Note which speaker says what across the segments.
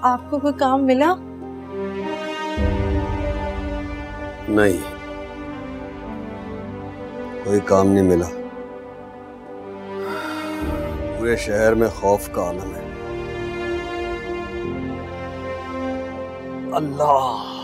Speaker 1: आपको कोई काम मिला?
Speaker 2: नहीं, कोई काम नहीं मिला। पूरे शहर में खौफ का आलम है। अल्लाह।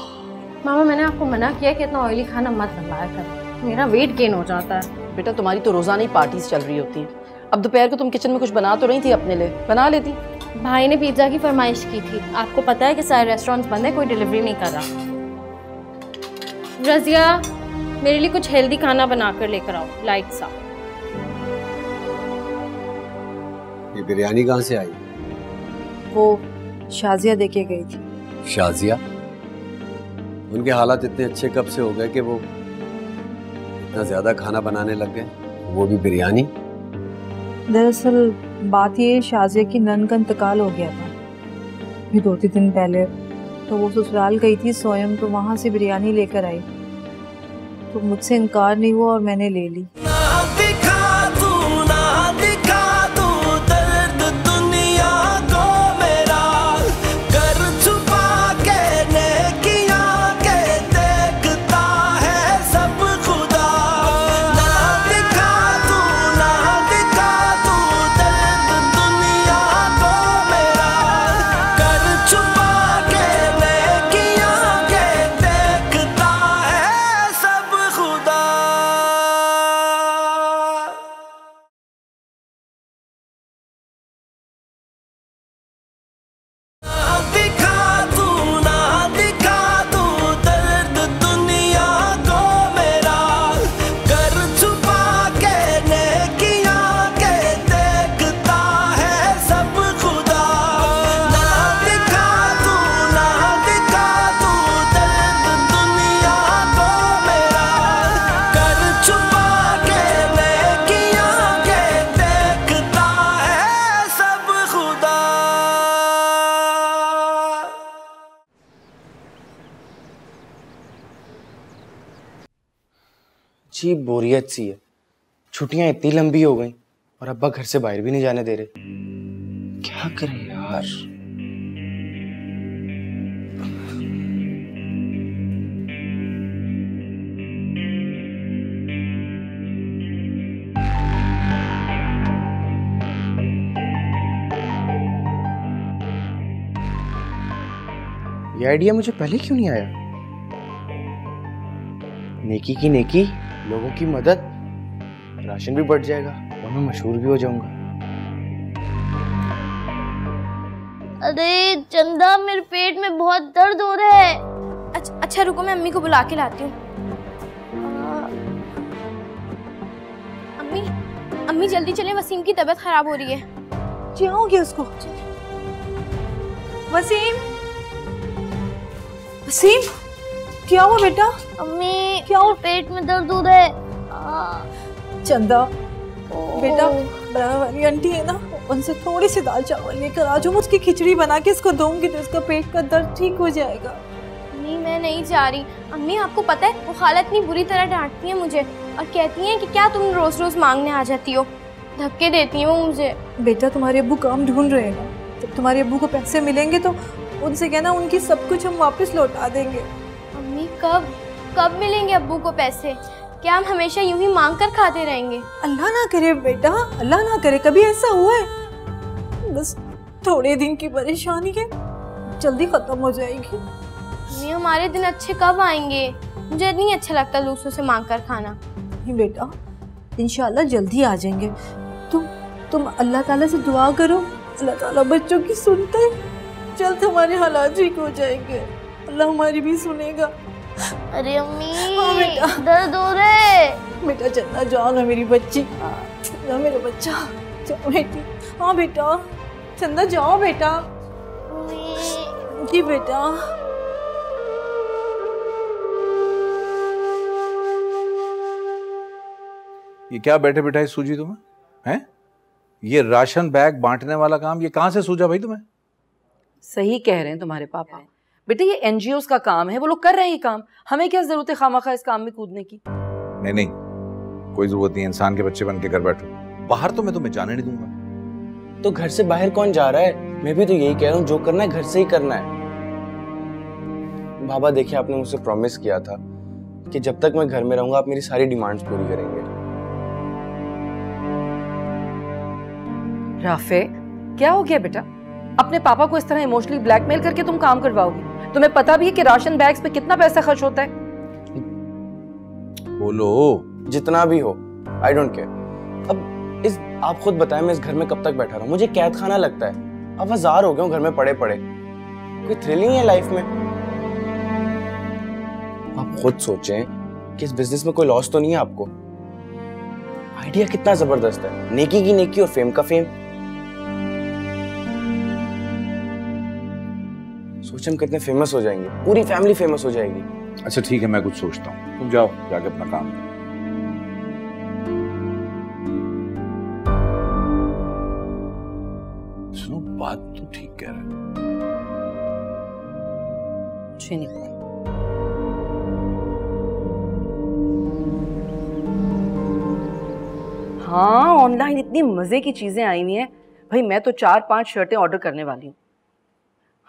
Speaker 3: मामा, मैंने आपको मना किया कि इतना ऑयली खाना मत बनवाया कर, मेरा वेट गेन हो जाता है।
Speaker 4: बेटा, तुम्हारी तो रोजाना ही पार्टीज चल रही होती हैं। अब दोपहर को तुम किचन में कुछ बना तो रही थी, अपने लिए बना लेती।
Speaker 3: भाई ने पिज्जा की फरमाइश की थी। आपको पता है कि सारे रेस्टोरेंट्स बंद है, कोई डिलीवरी नहीं कर रहा। रजिया, मेरे लिए कुछ हेल्दी खाना बना कर लेकर आओ, लाइट सा।
Speaker 2: ये बिरयानी कहाँ से आई?
Speaker 1: वो शाजिया देके गई थी।
Speaker 2: शाजिया? उनके हालात इतने अच्छे कब से हो गए कि वो इतना ज्यादा खाना बनाने लग गए, वो भी बिरयानी?
Speaker 1: दरअसल बात ये, शाजिया की नन का इंतकाल हो गया था अभी 2-3 दिन पहले। तो वो ससुराल गई थी सोयम, तो वहाँ से बिरयानी लेकर आई। तो मुझसे इनकार नहीं हुआ और मैंने ले ली।
Speaker 5: जी बोरियत सी है। छुट्टियां इतनी लंबी हो गई और अब्बा घर से बाहर भी नहीं जाने दे रहे। क्या करें यार। ये आइडिया मुझे पहले क्यों नहीं आया? नेकी की नेकी, लोगों की मदद, राशन भी बढ़ जाएगा और मैं मशहूर भी हो जाऊंगा।
Speaker 6: अरे चंदा, मेरे पेट में बहुत दर्द हो रहा है। अच्छा रुको, मैं अम्मी को बुला के लाती हूँ। अम्मी जल्दी चलें, वसीम की तबीयत खराब हो रही है।
Speaker 1: जाओगे उसको? वसीम, वसीम, क्या हुआ बेटा?
Speaker 6: अम्मी, क्या हुआ? पेट में दर्द हो रहा है।
Speaker 1: चंदा बेटा, बनाने वाली आंटी है ना, उनसे थोड़ी सी दाल चावल लेकर आ जाओ। मैं उसकी खिचड़ी बना के इसको दूंगी तो इसका पेट का दर्द ठीक हो जाएगा।
Speaker 6: अम्मी, मैं नहीं जा रही। अम्मी, आपको पता है वो खाला इतनी बुरी तरह डांटती है मुझे और कहती हैं कि क्या तुम रोज रोज मांगने आ जाती हो, धक्के देती हैं वो मुझे।
Speaker 1: बेटा, तुम्हारे अब्बू काम ढूंढ रहे हैं। जब तुम्हारे अब्बू को पैसे मिलेंगे तो उनसे कहना उनकी सब कुछ हम वापस लौटा देंगे।
Speaker 6: अम्मी, कब मिलेंगे अब्बू को पैसे? क्या हम हमेशा यूं ही मांग कर खाते रहेंगे?
Speaker 1: अल्लाह ना करे बेटा, अल्लाह ना करे कभी ऐसा हुआ है। बस थोड़े दिन की परेशानी है, जल्दी खत्म हो जाएगी।
Speaker 6: अम्मी, हमारे दिन अच्छे कब आएंगे? मुझे नहीं अच्छा लगता दूसरों से मांग कर खाना।
Speaker 1: नहीं बेटा, इंशाल्लाह जल्दी आ जाएंगे। तुम अल्लाह ताला से दुआ करो, अल्लाह ताला बच्चों की सुनता है, जल्द हमारे हालात ठीक हो जाएंगे। अल्लाह हमारी भी सुनेगा।
Speaker 6: अरे अम्मी,
Speaker 1: हाँ बेटा,
Speaker 6: दर्द हो रहा है।
Speaker 1: बेटा चलना, जाओ ना मेरी बच्ची, जाओ मेरा बच्चा, जाओ बेटी। हाँ बेटा, चंदा जाओ बेटा। जी बेटा।
Speaker 7: ये क्या बैठे बिठाए सूझी तुम्हें? हैं? ये राशन बैग बांटने वाला काम ये कहाँ से सूझा भाई तुम्हें?
Speaker 4: सही कह रहे हैं तुम्हारे पापा। बेटे, ये एनजीओस का काम है, वो लोग कर रहे हैं काम। हमें क्या जरूरत है खामखा इस काम में कूदने की?
Speaker 7: नहीं, कोई जरूरत नहीं। इंसान के बच्चे बन के घर बैठो। बाहर तो मैं तुम्हें जाने नहीं दूंगा।
Speaker 5: तो घर से बाहर कौन जा रहा है? मैं भी तो यही कह रहा हूँ, जो करना है घर से ही करना है। बाबा देखिए, आपने मुझसे प्रॉमिस किया था कि जब तक मैं घर में रहूंगा आप मेरी सारी डिमांड्स पूरी करेंगे।
Speaker 4: राफे, क्या हो गया बेटा? अपने पापा को इस तरह इमोशनली ब्लैकमेल करके तुम काम करवाओगे? तुम्हें पता भी है कि राशन बैग्स पे कितना पैसा खर्च होता है?
Speaker 7: बोलो।
Speaker 5: जितना भी हो, आई डोंट केयर। अब आप खुद बताएं, मैं इस घर में कब तक बैठा रहूं? मुझे कैद खाना लगता है। अब हजार हो गए हूं घर में पड़े पड़े, कोई थ्रिल नहीं है लाइफ में। आप खुद सोचें कि इस बिजनेस में कोई लॉस तो नहीं है आपको। आइडिया कितना जबरदस्त है, नेकी की नेकी और फेम का फेम। सोचें हम कितने फेमस हो जाएंगे, पूरी फैमिली फेमस हो जाएगी।
Speaker 7: अच्छा ठीक है, मैं कुछ सोचता हूँ, तुम जाओ जाके अपना काम करो। सुनो, बात तो ठीक कह रहे हो।
Speaker 4: मुझे नहीं पता। हाँ, ऑनलाइन इतनी मजे की चीजें आई हुई हैं भाई। मैं तो 4-5 शर्टें ऑर्डर करने वाली हूँ।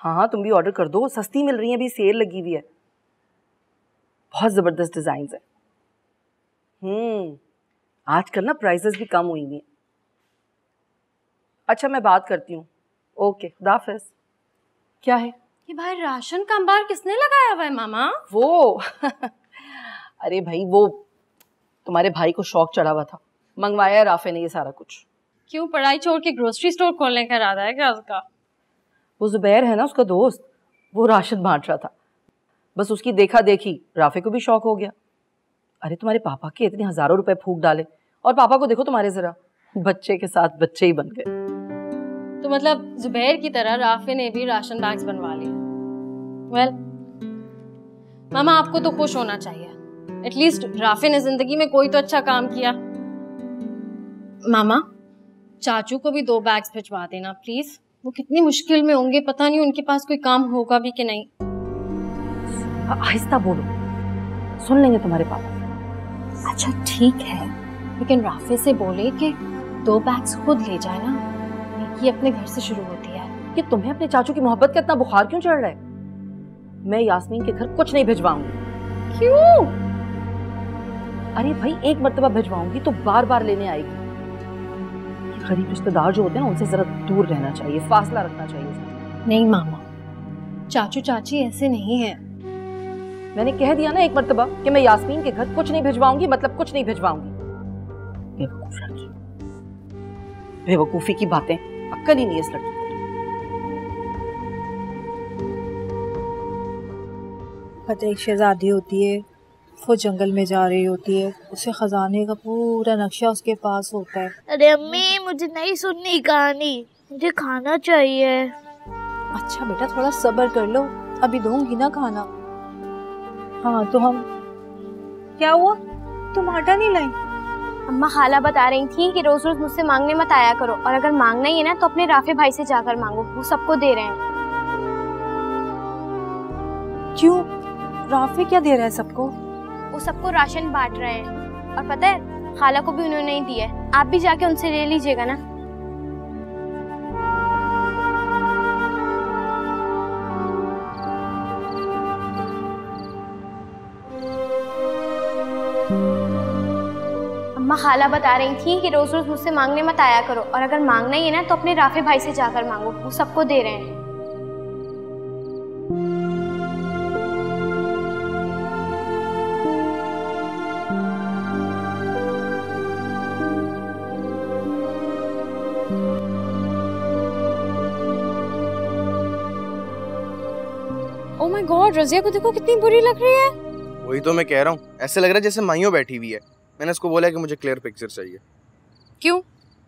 Speaker 4: हाँ, तुम भी ऑर्डर कर दो, सस्ती मिल रही है, अभी सेल लगी हुई है। बहुत जबरदस्त डिजाइन है। आजकल ना प्राइसेस भी कम हुई हैं। अच्छा, मैं बात करती हूँ। ओके, खुदा हाफिज़। क्या है
Speaker 3: ये भाई? राशन का अंबार किसने लगाया हुआ है मामा?
Speaker 4: वो अरे भाई, वो तुम्हारे भाई को शौक चढ़ा हुआ था, मंगवाया राफे ने ये सारा कुछ।
Speaker 3: क्यों, पढ़ाई छोड़ के ग्रोसरी स्टोर खोलने का इरादा है क्या उसका?
Speaker 4: वो जुबैर है ना उसका दोस्त, वो राशन बांट रहा था। बस उसकी देखा देखी राफे को भी शौक हो गया। अरे तुम्हारे पापा के इतने हजारों रुपए फूंक डाले, और पापा को देखो तुम्हारे, जरा बच्चे के साथ बच्चे ही बन गए।
Speaker 3: तो मतलब जुबैर की तरह राफे ने भी राशन बैग्स बनवा लिए। वेल मामा, आपको तो खुश होना चाहिए। एटलीस्ट राफे ने जिंदगी में कोई तो अच्छा काम किया। मामा, चाचू को भी 2 बैग्स भिजवा देना प्लीज। वो कितनी मुश्किल में होंगे, पता नहीं उनके पास कोई काम होगा भी कि नहीं।
Speaker 4: आहिस्ता बोलो, सुन लेंगे तुम्हारे पापा।
Speaker 3: अच्छा ठीक है, लेकिन राफे से बोले कि 2 बैग्स खुद ले जाए ना, ये अपने घर से शुरू होती है।
Speaker 4: कि तुम्हें अपने चाचू की मोहब्बत का इतना बुखार क्यों चढ़ रहा है? मैं यास्मीन के घर कुछ नहीं भिजवाऊंगी।
Speaker 3: क्यों?
Speaker 4: अरे भाई, एक मर्तबा भिजवाऊंगी तो बार बार लेने आएगी। गरीब रिश्तेदार जो होते हैं ना, उनसे जरा दूर रहना चाहिए, फासला रखना चाहिए।
Speaker 3: नहीं मामा, चाचू चाची ऐसे नहीं है।
Speaker 4: मैंने कह दिया ना एक मर्तबा कि मैं यास्मीन के घर कुछ नहीं भिजवाऊंगी, मतलब कुछ नहीं भिजवाऊंगी। बेवकूफ लड़की, बेवकूफी की बातें, अक्ल ही नहीं है इस लड़की को।
Speaker 1: पता है, एक शहजादी होती है, वो जंगल में जा रही होती है, उसे खजाने का पूरा नक्शा उसके पास होता है।
Speaker 6: अरे अम्मी, मुझे नहीं सुननी कहानी, मुझे खाना चाहिए।
Speaker 1: अच्छा बेटा, थोड़ा सब्र कर लो, अभी दूंगी ना खाना। हाँ तो हम, क्या हुआ, तुम आटा नहीं लाई?
Speaker 6: अम्मा खाला बता रही थी कि रोज रोज मुझसे मांगने मत आया करो, और अगर मांगना ही है ना तो अपने राफे भाई से जाकर मांगो, वो सबको दे रहे हैं।
Speaker 1: क्यों, राफे क्या दे रहा है सबको?
Speaker 6: वो सबको राशन बांट रहे हैं, और पता है खाला को भी उन्होंने ही दिया है। आप भी जाके उनसे ले लीजिएगा ना। अम्मा खाला बता रही थी कि रोज रोज मुझसे मांगने मत आया करो, और अगर मांगना ही है ना तो अपने राफे भाई से जाकर मांगो, वो सबको दे रहे हैं।
Speaker 3: ओह माय गॉड, रज़िया को देखो कितनी बुरी लग रही है।
Speaker 5: वही तो मैं कह रहा हूँ, ऐसे लग रहा है जैसे माइयों बैठी हुई है। मैंने उसको बोला कि मुझे क्लियर पिक्चर चाहिए।
Speaker 3: क्यों,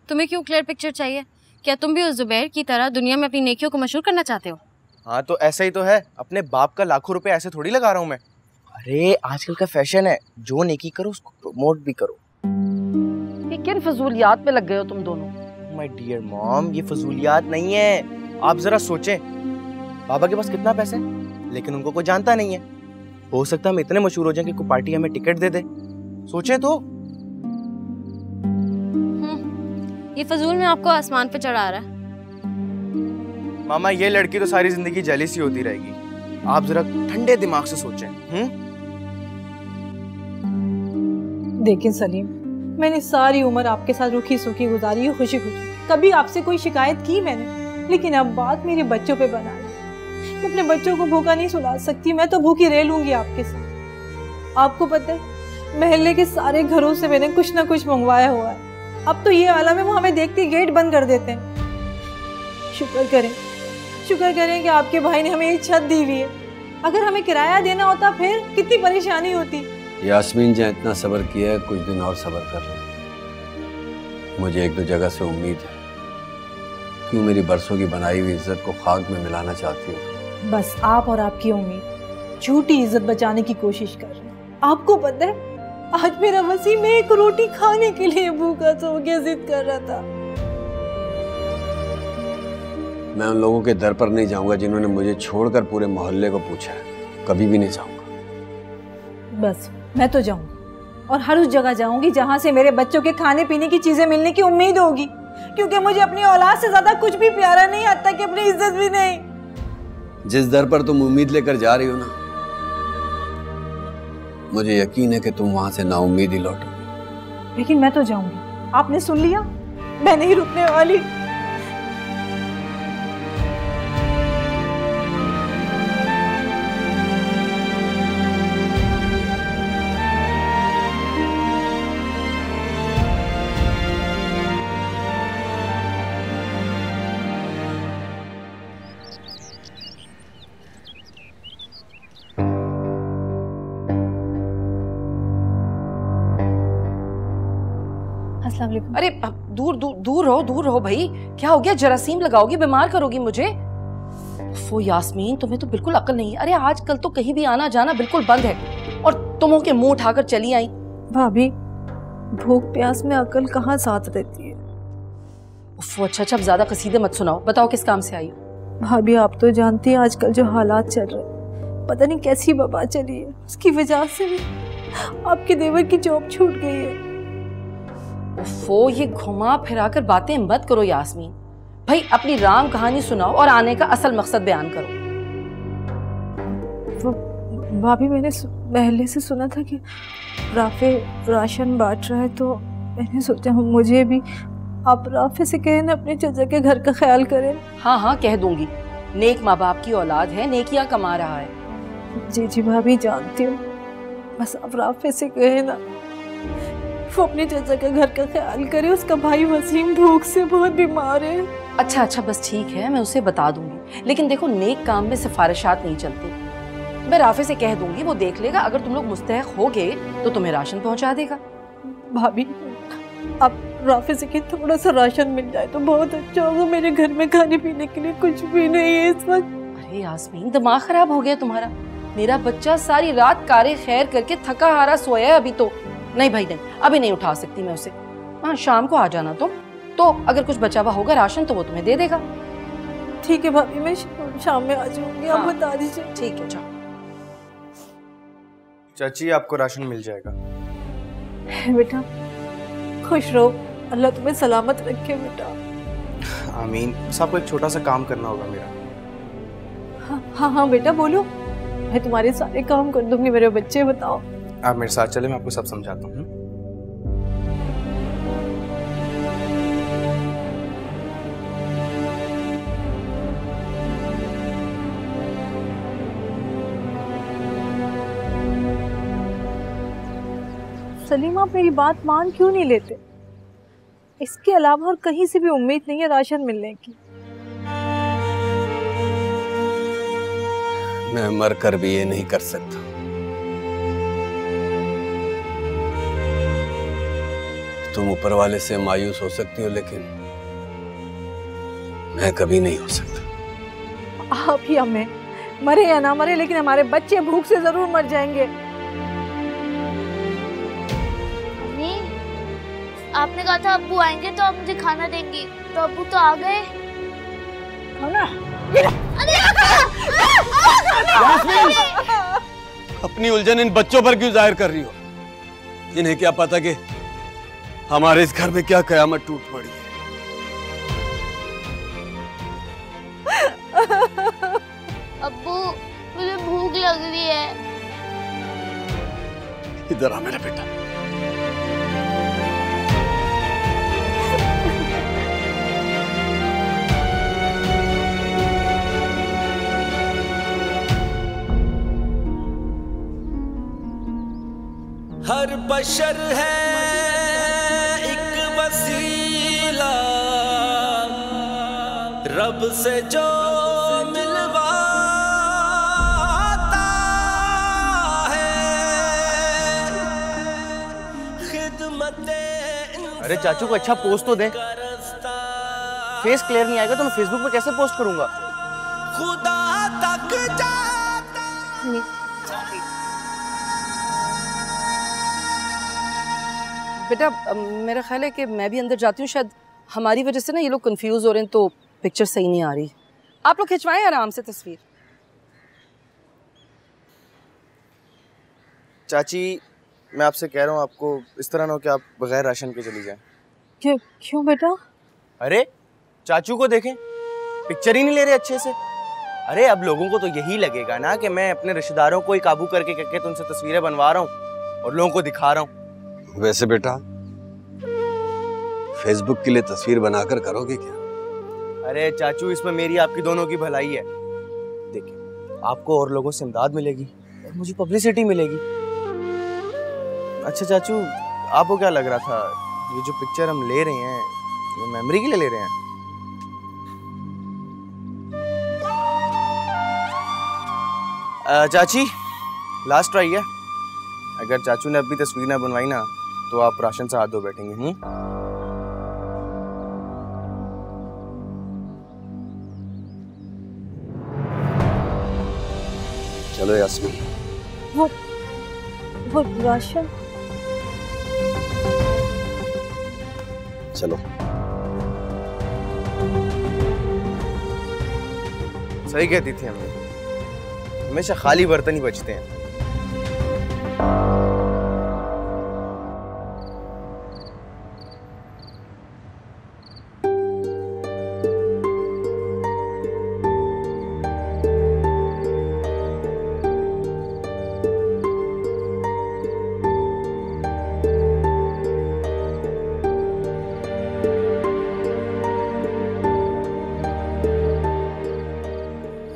Speaker 3: तुम्हें क्यों क्लियर पिक्चर चाहिए? क्या तुम भी उस जुबैर की तरह दुनिया में अपनी नेकियों को मशहूर करना चाहते हो?
Speaker 5: हाँ तो ऐसा ही तो है, अपने बाप का लाखों रुपए ऐसे थोड़ी लगा रहा हूँ मैं। अरे आजकल का फैशन है, जो नेकी करो उसको प्रमोट भी करो।
Speaker 4: ये किन फजूलियात में लग गए हो तुम दोनों?
Speaker 5: माय डियर मॉम, ये फजूलियात नहीं है। आप जरा सोचें, बाबा के पास कितना पैसा है लेकिन उनको कोई जानता नहीं है। हो सकता है हम इतने मशहूर हो जाएं कि कोई पार्टी हमें टिकट दे दे। सोचें तो।
Speaker 3: ये फजूल में आपको आसमान पे चढ़ा रहा है।
Speaker 5: मामा ये लड़की तो सारी जिंदगी जेलिस ही होती रहेगी। आप जरा ठंडे दिमाग से सोचें।
Speaker 1: देखिए सलीम, मैंने सारी उम्र आपके साथ रूखी सूखी गुजारी है, खुशी खुशी, कभी आपसे कोई शिकायत की मैंने, लेकिन अब बात मेरे बच्चों पे बना है। मैं अपने बच्चों को भूखा नहीं सुला सकती, मैं तो भूखी रह लूंगी आपके साथ। आपको पता है महल्ले के सारे घरों से मैंने कुछ ना कुछ मंगवाया हुआ है। अब तो ये आलम है वो हमें देखते ही गेट बंद कर देते हैं। शुक्र करें कि आपके भाई ने हमें ये छत दी हुई है। अगर हमें किराया देना होता फिर कितनी परेशानी होती।
Speaker 2: यास्मीन जहाँ इतना सब्र किया है, कुछ दिन और सब्र कर ले। मुझे एक दो जगह से उम्मीद है। क्यों मेरी बरसों की बनाई हुई इज्जत को खाक में मिलाना चाहती हो?
Speaker 1: बस आप और आपकी उम्मीद झूठी इज्जत बचाने की कोशिश कर रहे हैं। आपको पता है आज मेरा वसीम एक रोटी खाने के लिए भूखा सो के जिद कर रहा था।
Speaker 2: मैं उन लोगों के दर पर नहीं जाऊंगा जिन्होंने मुझे छोड़कर पूरे मोहल्ले को पूछा है। कभी भी नहीं जाऊंगा।
Speaker 1: बस मैं तो जाऊंगी और हर उस जगह जाऊंगी जहां से मेरे बच्चों के खाने पीने की चीजें मिलने की उम्मीद होगी, क्योंकि मुझे अपनी औलाद से ज्यादा कुछ भी प्यारा नहीं आता कि अपनी इज्जत भी नहीं।
Speaker 2: जिस दर पर तुम उम्मीद लेकर जा रही हो ना, मुझे यकीन है कि तुम वहां से नाउम्मीद ही लौटोगी।
Speaker 1: लेकिन मैं तो जाऊंगी, आपने सुन लिया, मैं नहीं रुकने वाली।
Speaker 4: अरे दूर दूर दूर रहो भाई। क्या हो गया? जरासीम लगाओगी, बीमार करोगी मुझे। वो यास्मीन, तुम्हें तो बिल्कुल अक्ल नहीं है। अरे आजकल तो कहीं भी आना जाना बिल्कुल बंद है और तुम हो के मुंह उठाकर चली आई।
Speaker 1: भाभी, भूख प्यास में अक्ल कहाँ साथ रहती है।
Speaker 4: वो अच्छा, अब ज्यादा कसीदे मत सुनाओ। बताओ किस काम से आई हो?
Speaker 1: भाभी आप तो जानती हैं आजकल जो हालात चल रहे हैं, पता नहीं कैसी वबा चली है, उसकी वजह से भी आपके देवर की जॉब छूट गई है।
Speaker 4: वो ये घुमा फिरा कर बातें मत करो यास्मीन। भाई अपनी राम कहानी सुनाओ और आने का असल मकसद बयान करो।
Speaker 1: वो भाभी, मैंने महल्ले से सुना था कि राफे राशन बांट रहा है, तो मैंने सोचा मुझे भी आप राफे से कहें ना अपने चचा के घर का ख्याल करें।
Speaker 4: हाँ कह दूंगी। नेक माँ बाप की औलाद है, नेकियां कमा रहा है।
Speaker 1: जी भाभी जानती हूँ, बस आप राफे से कहें ना वो अपने चाचा के घर का ख्याल करे। उसका भाई वसीम भूख से बहुत बीमार है।
Speaker 4: अच्छा बस ठीक है, मैं उसे बता दूंगी। लेकिन देखो, नेक काम में सिफारिशात नहीं चलती। मैं राफे से कह दूंगी, वो देख लेगा। अगर तुम लोग मुस्तहक होगे तो तुम्हें राशन पहुंचा देगा।
Speaker 1: भाभी आप राफे से कि थोड़ा सा राशन मिल जाए तो बहुत अच्छा होगा। मेरे घर में खाने पीने के लिए कुछ भी नहीं है इस वक्त।
Speaker 4: अरे यास्मीन, दिमाग खराब हो गया तुम्हारा। मेरा बच्चा सारी रात कारे खैर करके थका हारा सोया है अभी तो। नहीं भाई नहीं, अभी नहीं उठा सकती मैं उसे। हाँ शाम को आ जाना तुम, तो अगर कुछ बचा हुआ होगा राशन तो वो तुम्हें दे देगा।
Speaker 1: ठीक है भाभी, मैं शाम में आ जाऊंगी। आप बता दीजिए।
Speaker 4: ठीक है, जाओ।
Speaker 5: चाची आपको राशन मिल जाएगा।
Speaker 1: बेटा खुश रहो, अल्लाह तुम्हें सलामत रखे बेटा।
Speaker 5: आमीन। बस आपको एक छोटा सा काम करना होगा मेरा।
Speaker 1: हाँ बेटा बोलो, मैं तुम्हारे सारे काम कर दूंगी। मेरे बच्चे बताओ।
Speaker 5: आप मेरे साथ चले, मैं आपको सब समझाता हूँ।
Speaker 1: सलीम आप मेरी बात मान क्यों नहीं लेते? इसके अलावा और कहीं से भी उम्मीद नहीं है राशन मिलने की।
Speaker 2: मैं मर कर भी ये नहीं कर सकता। तुम ऊपर वाले से मायूस हो सकती हो, लेकिन मैं कभी नहीं हो सकता।
Speaker 1: आप ही हमें, मरे या ना मरे, लेकिन हमारे बच्चे भूख से जरूर मर जाएंगे।
Speaker 6: आपने कहा था अब्बू आएंगे तो आप मुझे खाना देंगी, तो अब्बू तो आ गए।
Speaker 2: अपनी उलझन इन बच्चों पर क्यों जाहिर कर रही हो? इन्हें क्या पता कि हमारे इस घर में क्या कयामत टूट पड़ी है।
Speaker 6: लग रही है।
Speaker 2: इधर आ मेरा बेटा।
Speaker 8: हर बशर है एक वसीला, रब से जो मिलवाता है खिदमते।
Speaker 5: अरे चाचू को अच्छा पोस्ट तो दे। फेस क्लियर नहीं आएगा तो मैं फेसबुक पे कैसे पोस्ट करूंगा?
Speaker 8: खुदा तक जाता।
Speaker 4: बेटा मेरा ख्याल है कि मैं भी अंदर जाती हूँ, शायद हमारी वजह से ना ये लोग कंफ्यूज हो रहे हैं तो पिक्चर सही नहीं आ रही। आप लोग खिंचवाएं आराम से तस्वीर।
Speaker 5: चाची मैं आपसे कह रहा हूँ, आपको इस तरह ना हो कि आप बगैर राशन के चली जाएं।
Speaker 1: क्यों बेटा?
Speaker 5: अरे चाचू को देखें, पिक्चर ही नहीं ले रहे अच्छे से। अरे अब लोगों को तो यही लगेगा ना कि मैं अपने रिश्तेदारों को ही काबू करके तुमसे तस्वीरें बनवा रहा हूँ और लोगों को दिखा रहा हूँ।
Speaker 2: वैसे बेटा फेसबुक के लिए तस्वीर बनाकर करोगे क्या?
Speaker 5: अरे चाचू इसमें मेरी आपकी दोनों की भलाई है। देखिए आपको और लोगों से इमदाद मिलेगी और मुझे पब्लिसिटी मिलेगी। अच्छा चाचू आपको क्या लग रहा था, ये जो पिक्चर हम ले रहे हैं ये मेमोरी के लिए ले रहे हैं? चाची लास्ट ट्राई है, अगर चाचू ने अभी तस्वीर ना बनवाई ना तो आप राशन से हाथ धो बैठेंगे।
Speaker 2: चलो यास्मीन।
Speaker 1: वो राशन।
Speaker 2: चलो।
Speaker 5: सही कहती थी अम्मी, हमेशा खाली बर्तन ही बचते हैं।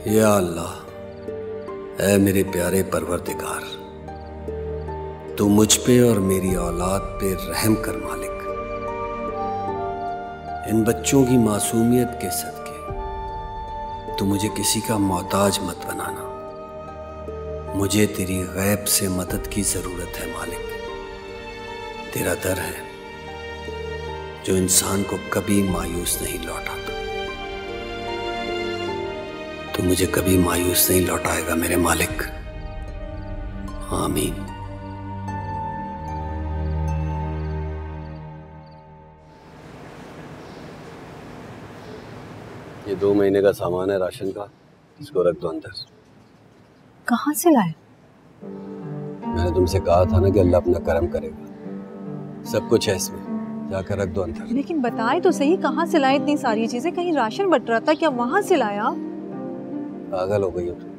Speaker 2: या अल्लाह, ऐ मेरे प्यारे परवरदिगार, तू मुझ पे और मेरी औलाद पे रहम कर मालिक। इन बच्चों की मासूमियत के सदके तू मुझे किसी का मोहताज मत बनाना। मुझे तेरी गैब से मदद की जरूरत है मालिक। तेरा दर है जो इंसान को कभी मायूस नहीं लौटाता। तू मुझे कभी मायूस नहीं लौटाएगा मेरे मालिक। आमीन। ये 2 महीने का सामान है राशन का, इसको रख दो अंदर।
Speaker 1: कहाँ से लाए?
Speaker 2: मैंने तुमसे कहा था ना कि अल्लाह अपना करम करेगा। सब कुछ है इसमें, जाकर रख दो अंदर।
Speaker 1: लेकिन बताए तो सही, कहाँ से लाए इतनी सारी चीजें? कहीं राशन बट रहा था क्या, वहां से लाया?
Speaker 2: पागल हो गई हो तुम?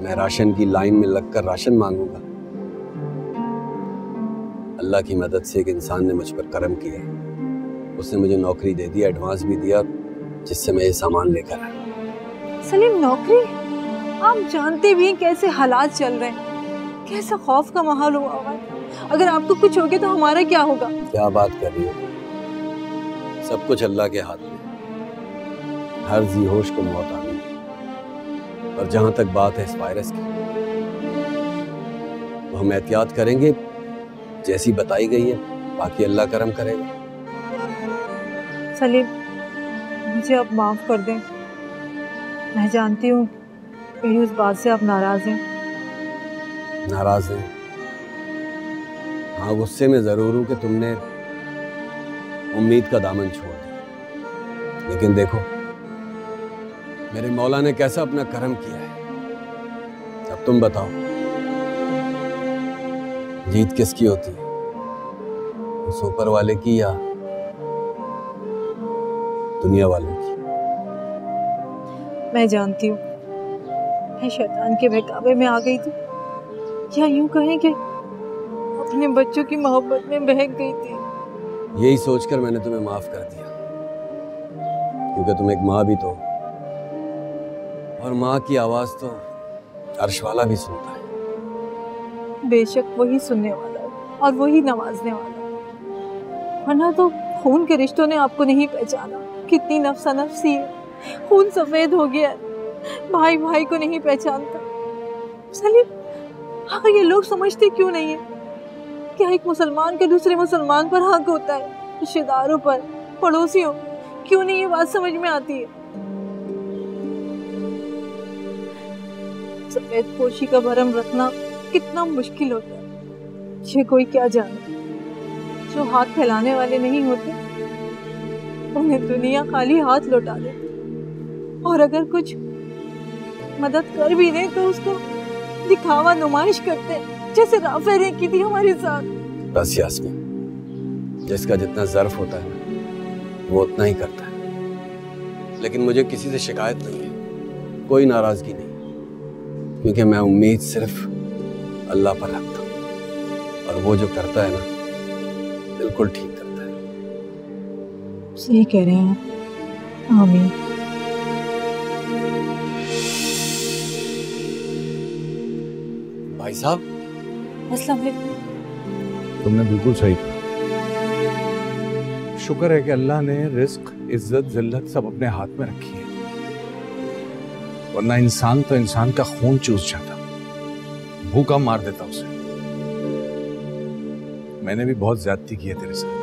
Speaker 2: मैं राशन की लाइन में लगकर राशन मांगूंगा? अल्लाह की मदद से एक इंसान ने मुझ पर करम किया, उसने मुझे नौकरी दे दी, एडवांस भी दिया, जिससे मैं ये सामान लेकर आया।
Speaker 1: सलीम नौकरी? आप जानते भी हैं कैसे हालात चल रहे हैं, कैसा खौफ का माहौल हुआ हुआ है। अगर आपको कुछ हो गया तो हमारा क्या होगा?
Speaker 2: क्या बात कर रही हो? सब कुछ अल्लाह के हाथ में। हर जी होश को मौत आनी है। और जहां तक बात है इस वायरस की, तो हम एहतियात करेंगे जैसी बताई गई है, बाकी अल्लाह करम करेगा।
Speaker 1: सलीम मुझे अब माफ कर दें। मैं जानती हूँ मेरी उस बात से आप नाराज हैं।
Speaker 2: नाराज हैं? हाँ, गुस्से में जरूर हूं कि तुमने उम्मीद का दामन छोड़ दिया। लेकिन देखो मेरे मौला ने कैसा अपना करम किया है। अब तुम बताओ, जीत किसकी होती है, उस ऊपर वाले की या दुनिया वालों की?
Speaker 1: मैं जानती हूँ मैं शैतान के बहकावे में आ गई थी, या यूं कहें कि अपने बच्चों की मोहब्बत में बहक गई थी।
Speaker 2: यही सोचकर मैंने तुम्हें माफ कर दिया, क्योंकि तुम एक माँ भी तो, और माँ की आवाज तो अर्श वाला भी सुनता है।
Speaker 1: बेशक वही सुनने वाला है और वही नवाजने वाला है, वरना तो खून के रिश्तों ने आपको नहीं पहचाना। कितनी नफ्सा नफ्सी है, खून सफेद हो गया, भाई भाई को नहीं पहचानता। सलीम, हाँ, ये लोग समझते क्यों नहीं है क्या एक मुसलमान के दूसरे मुसलमान पर हक होता है, रिश्तेदारों पर, पड़ोसियों? क्यों नहीं ये बात समझ में आती है? सफेद पोशी का भरम रखना कितना मुश्किल होता है, ये कोई क्या जाने। जो हाथ फैलाने वाले नहीं होते उन्हें दुनिया खाली हाथ लौटा देती, और अगर कुछ मदद कर भी दे तो उसको दिखावा नुमाइश करते, जैसे राफे ने की थी हमारे साथ।
Speaker 2: बस यास्मीन, जिसका जितना ज़र्फ होता है वो उतना ही करता है। लेकिन मुझे किसी से शिकायत नहीं है, कोई नाराजगी नहीं, क्योंकि मैं उम्मीद सिर्फ अल्लाह पर रखता हूँ, और वो जो करता है ना, बिल्कुल ठीक करता है।
Speaker 1: सही कह रहे हैं आप। आमीन।
Speaker 2: भाई साहब,
Speaker 1: अस्सलाम वालेकुम।
Speaker 7: तुमने बिल्कुल सही कहा। शुक्र है कि अल्लाह ने रिस्क, इज्जत, जिल्लत सब अपने हाथ में रखी है, वरना इंसान तो इंसान का खून चूस जाता, भूखा मार देता उसे। मैंने भी बहुत ज्यादती की है तेरे साथ,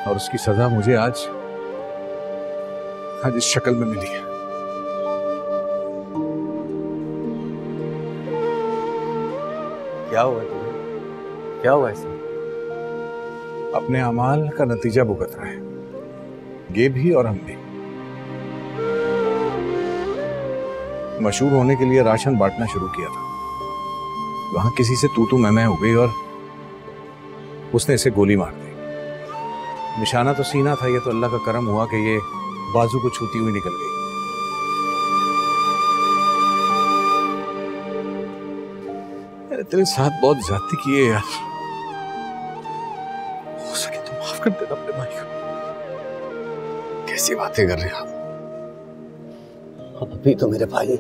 Speaker 7: और उसकी सजा मुझे आज इस शक्ल में मिली है।
Speaker 2: क्या हुआ तुम्हें? क्या हुआ ऐसा?
Speaker 7: अपने अमाल का नतीजा भुगत रहे हैं, ये भी और हम भी। मशहूर होने के लिए राशन बांटना शुरू किया था, वहां किसी से तू मैं हो गई और उसने इसे गोली मार दी। निशाना तो सीना था, ये तो अल्लाह का करम हुआ कि ये बाजू को छूती हुई निकल गई। तेरे साथ बहुत ज्यादती की है यार, हो सके तो माफ कर देना अपने भाई को। कैसी बातें कर रहे हैं आप?
Speaker 2: अभी तो मेरे भाई।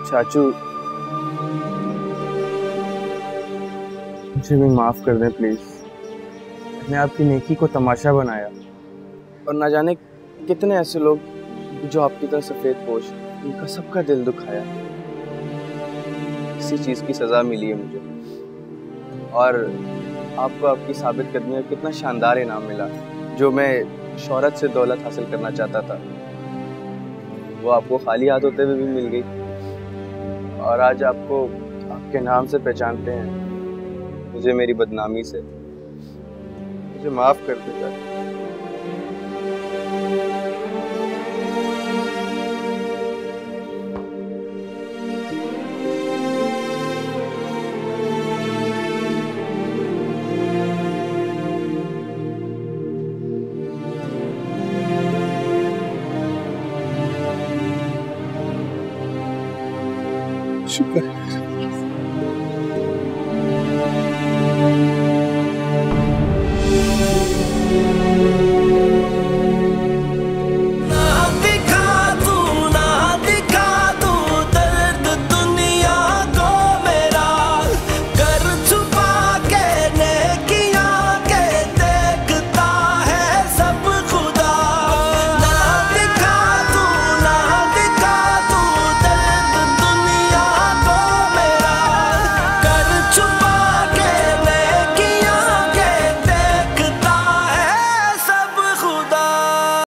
Speaker 5: चाचू, मुझे भी माफ कर दें प्लीज। मैंने आपकी नेकी को तमाशा बनाया, और ना जाने कितने ऐसे लोग जो आपकी तरह सफेद पोश, उनका सबका दिल दुखाया। इसी चीज की सजा मिली है मुझे, और आपको आपकी साबित कदमी में कितना शानदार इनाम मिला। जो मैं शोहरत से दौलत हासिल करना चाहता था, वो आपको खाली हाथ होते हुए भी मिल गई, और आज आपको आपके नाम से पहचानते हैं, मुझे मेरी बदनामी से। मुझे माफ कर दे।
Speaker 7: शुक्र है।